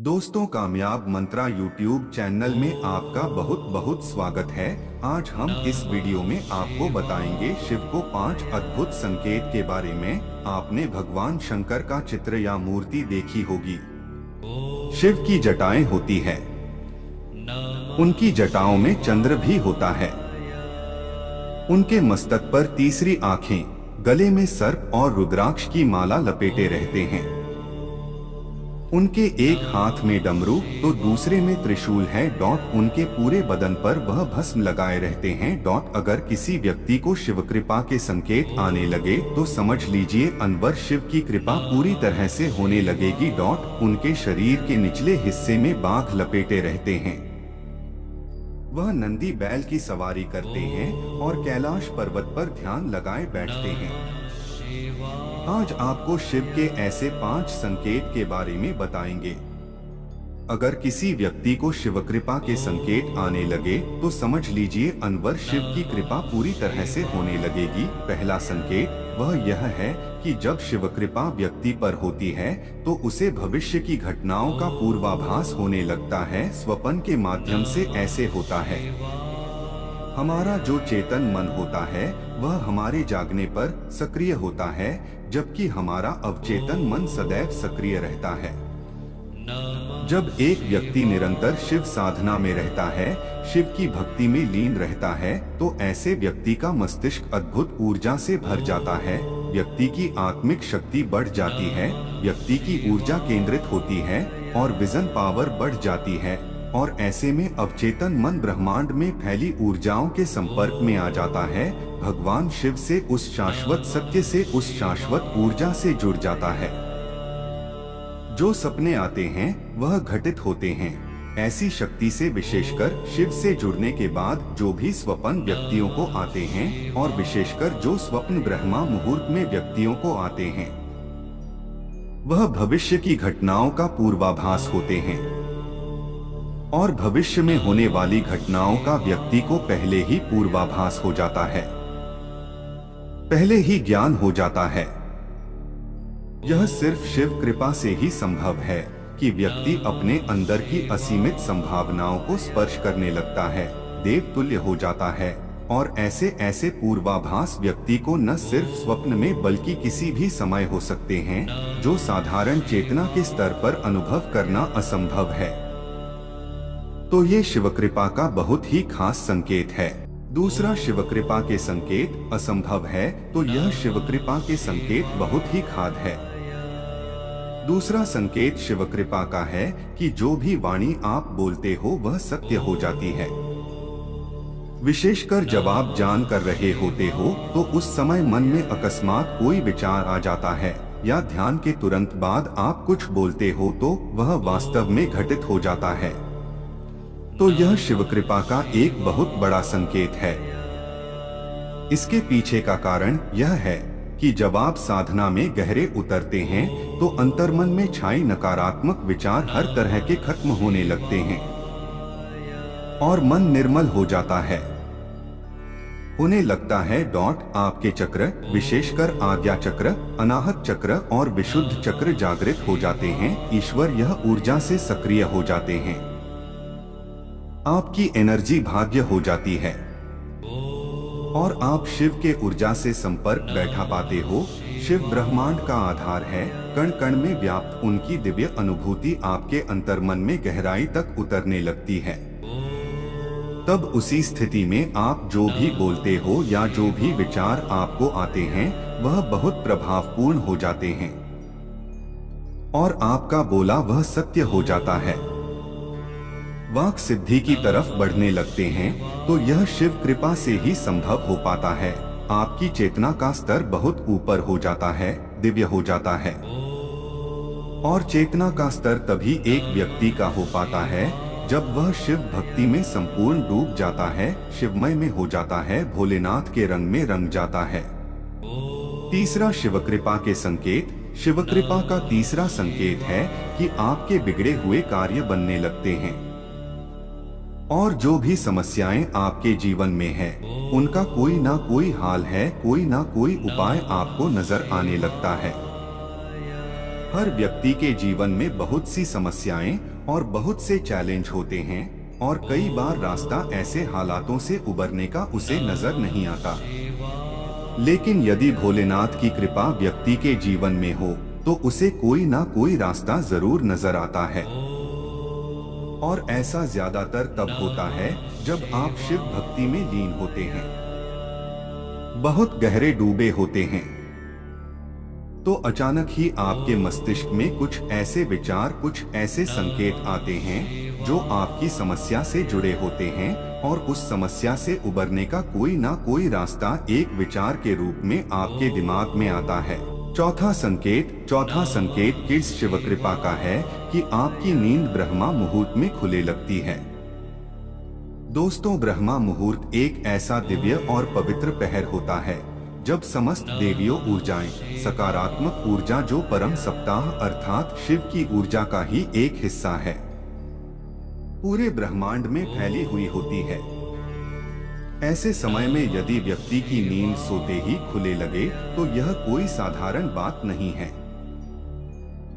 दोस्तों, कामयाब मंत्रा YouTube channel में आपका बहुत बहुत स्वागत है। आज हम इस वीडियो में आपको बताएंगे शिव को 5 अद्भुत संकेत के बारे में। आपने भगवान शंकर का चित्र या मूर्ति देखी होगी। शिव की जटाएं होती है, उनकी जटाओं में चंद्र भी होता है। उनके मस्तक पर तीसरी आंखें, गले में सर्प और रुद्राक्ष की माला लपेटे रहते हैं। उनके एक हाथ में डमरू तो दूसरे में त्रिशूल है। उनके पूरे बदन पर वह भस्म लगाए रहते हैं। अगर किसी व्यक्ति को शिव कृपा के संकेत आने लगे तो समझ लीजिए अनवर शिव की कृपा पूरी तरह से होने लगेगी। उनके शरीर के निचले हिस्से में बाघ लपेटे रहते हैं। वह नंदी बैल की सवारी करते हैं और कैलाश पर्वत पर ध्यान लगाए बैठते हैं। आज आपको शिव के ऐसे 5 संकेत के बारे में बताएंगे। अगर किसी व्यक्ति को शिव कृपा के संकेत आने लगे तो समझ लीजिए अनवर शिव की कृपा पूरी तरह से होने लगेगी। पहला संकेत वह यह है कि जब शिव कृपा व्यक्ति पर होती है तो उसे भविष्य की घटनाओं का पूर्वाभास होने लगता है। स्वप्न के माध्यम से ऐसे होता है। हमारा जो चेतन मन होता है वह हमारे जागने पर सक्रिय होता है, जबकि हमारा अवचेतन मन सदैव सक्रिय रहता है। जब एक व्यक्ति निरंतर शिव साधना में रहता है, शिव की भक्ति में लीन रहता है, तो ऐसे व्यक्ति का मस्तिष्क अद्भुत ऊर्जा से भर जाता है। व्यक्ति की आत्मिक शक्ति बढ़ जाती है, व्यक्ति की ऊर्जा केंद्रित होती है और विजन पावर बढ़ जाती है। और ऐसे में अवचेतन मन ब्रह्मांड में फैली ऊर्जाओं के संपर्क में आ जाता है। भगवान शिव से, उस शाश्वत सत्य से, उस शाश्वत ऊर्जा से जुड़ जाता है। जो सपने आते हैं वह घटित होते हैं। ऐसी शक्ति से, विशेषकर शिव से जुड़ने के बाद जो भी स्वप्न व्यक्तियों को आते हैं, और विशेषकर जो स्वप्न ब्रह्मा मुहूर्त में व्यक्तियों को आते हैं, वह भविष्य की घटनाओं का पूर्वाभास होते हैं। और भविष्य में होने वाली घटनाओं का व्यक्ति को पहले ही पूर्वाभास हो जाता है, पहले ही ज्ञान हो जाता है। यह सिर्फ शिव कृपा से ही संभव है कि व्यक्ति अपने अंदर की असीमित संभावनाओं को स्पर्श करने लगता है, देव तुल्य हो जाता है। और ऐसे ऐसे पूर्वाभास व्यक्ति को न सिर्फ स्वप्न में बल्कि किसी भी समय हो सकते हैं, जो साधारण चेतना के स्तर पर अनुभव करना असंभव है। तो ये शिव कृपा का बहुत ही खास संकेत है। दूसरा, शिव कृपा के संकेत असंभव है तो यह शिव कृपा के संकेत बहुत ही खाद है। दूसरा संकेत शिव कृपा का है कि जो भी वाणी आप बोलते हो वह सत्य हो जाती है। विशेषकर जब आप जान कर रहे होते हो तो उस समय मन में अकस्मात कोई विचार आ जाता है, या ध्यान के तुरंत बाद आप कुछ बोलते हो तो वह वास्तव में घटित हो जाता है। तो यह शिव कृपा का एक बहुत बड़ा संकेत है। इसके पीछे का कारण यह है कि जब आप साधना में गहरे उतरते हैं तो अंतर्मन में छाई नकारात्मक विचार हर तरह के खत्म होने लगते हैं और मन निर्मल हो जाता है। उन्हें लगता है आपके चक्र, विशेषकर आज्ञा चक्र, अनाहत चक्र और विशुद्ध चक्र जागृत हो जाते हैं। ईश्वर यह ऊर्जा से सक्रिय हो जाते हैं। आपकी एनर्जी भाग्य हो जाती है और आप शिव के ऊर्जा से संपर्क बैठा पाते हो। शिव ब्रह्मांड का आधार है। कण कण में व्याप्त उनकी दिव्य अनुभूति आपके अंतर्मन में गहराई तक उतरने लगती है। तब उसी स्थिति में आप जो भी बोलते हो या जो भी विचार आपको आते हैं वह बहुत प्रभावपूर्ण हो जाते हैं और आपका बोला वह सत्य हो जाता है। वाक सिद्धि की तरफ बढ़ने लगते हैं। तो यह शिव कृपा से ही संभव हो पाता है। आपकी चेतना का स्तर बहुत ऊपर हो जाता है, दिव्य हो जाता है। और चेतना का स्तर तभी एक व्यक्ति का हो पाता है जब वह शिव भक्ति में संपूर्ण डूब जाता है, शिवमय में हो जाता है, भोलेनाथ के रंग में रंग जाता है। तीसरा, शिव कृपा के संकेत। शिव कृपा का तीसरा संकेत है कि आपके बिगड़े हुए कार्य बनने लगते हैं और जो भी समस्याएं आपके जीवन में है उनका कोई ना कोई हाल है, कोई ना कोई उपाय आपको नजर आने लगता है। हर व्यक्ति के जीवन में बहुत सी समस्याएं और बहुत से चैलेंज होते हैं और कई बार रास्ता ऐसे हालातों से उबरने का उसे नजर नहीं आता। लेकिन यदि भोलेनाथ की कृपा व्यक्ति के जीवन में हो तो उसे कोई ना कोई रास्ता जरूर नजर आता है। और ऐसा ज्यादातर तब होता है जब आप शिव भक्ति में लीन होते हैं, बहुत गहरे डूबे होते हैं, तो अचानक ही आपके मस्तिष्क में कुछ ऐसे विचार, कुछ ऐसे संकेत आते हैं जो आपकी समस्या से जुड़े होते हैं और उस समस्या से उबरने का कोई ना कोई रास्ता एक विचार के रूप में आपके दिमाग में आता है। चौथा संकेत किस शिव कृपा का है कि आपकी नींद ब्रह्मा मुहूर्त में खुले लगती है। दोस्तों, ब्रह्मा मुहूर्त एक ऐसा दिव्य और पवित्र पहर होता है जब समस्त देवियों ऊर्जाएं, सकारात्मक ऊर्जा जो परम सप्ताह अर्थात शिव की ऊर्जा का ही एक हिस्सा है, पूरे ब्रह्मांड में फैली हुई होती है। ऐसे समय में यदि व्यक्ति की नींद सोते ही खुले लगे तो यह कोई साधारण बात नहीं है।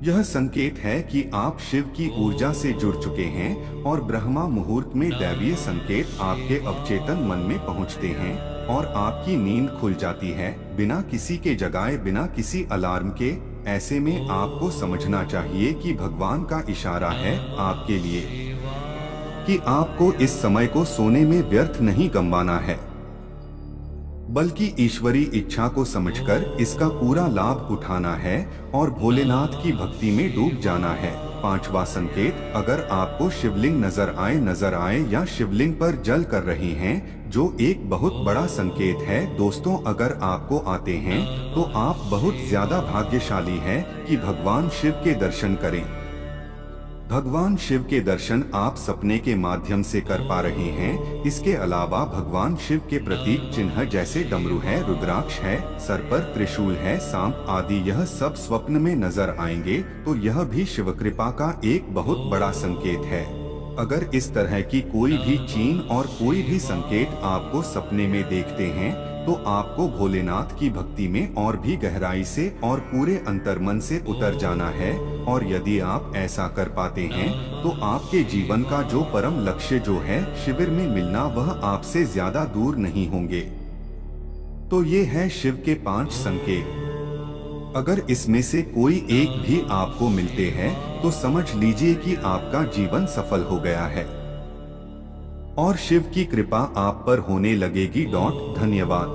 यह संकेत है कि आप शिव की ऊर्जा से जुड़ चुके हैं और ब्रह्मा मुहूर्त में दैवीय संकेत आपके अवचेतन मन में पहुंचते हैं और आपकी नींद खुल जाती है बिना किसी के जगाए, बिना किसी अलार्म के। ऐसे में आपको समझना चाहिए कि भगवान का इशारा है आपके लिए कि आपको इस समय को सोने में व्यर्थ नहीं गंवाना है, बल्कि ईश्वरीय इच्छा को समझकर इसका पूरा लाभ उठाना है और भोलेनाथ की भक्ति में डूब जाना है। पांचवा संकेत, अगर आपको शिवलिंग नजर आए या शिवलिंग पर जल कर रहे हैं, जो एक बहुत बड़ा संकेत है। दोस्तों, अगर आपको आते हैं तो आप बहुत ज्यादा भाग्यशाली हैं कि भगवान शिव के दर्शन करें। भगवान शिव के दर्शन आप सपने के माध्यम से कर पा रहे हैं। इसके अलावा भगवान शिव के प्रतीक चिन्ह जैसे डमरू है, रुद्राक्ष है, सर पर त्रिशूल है, सांप आदि, यह सब स्वप्न में नजर आएंगे तो यह भी शिव कृपा का एक बहुत बड़ा संकेत है। अगर इस तरह की कोई भी चिन्ह और कोई भी संकेत आपको सपने में देखते हैं तो आपको भोलेनाथ की भक्ति में और भी गहराई से और पूरे अंतर्मन से उतर जाना है। और यदि आप ऐसा कर पाते हैं तो आपके जीवन का जो परम लक्ष्य जो है शिविर में मिलना, वह आपसे ज्यादा दूर नहीं होंगे। तो ये है शिव के 5 संकेत। अगर इसमें से कोई एक भी आपको मिलते हैं तो समझ लीजिए कि आपका जीवन सफल हो गया है और शिव की कृपा आप पर होने लगेगी। धन्यवाद।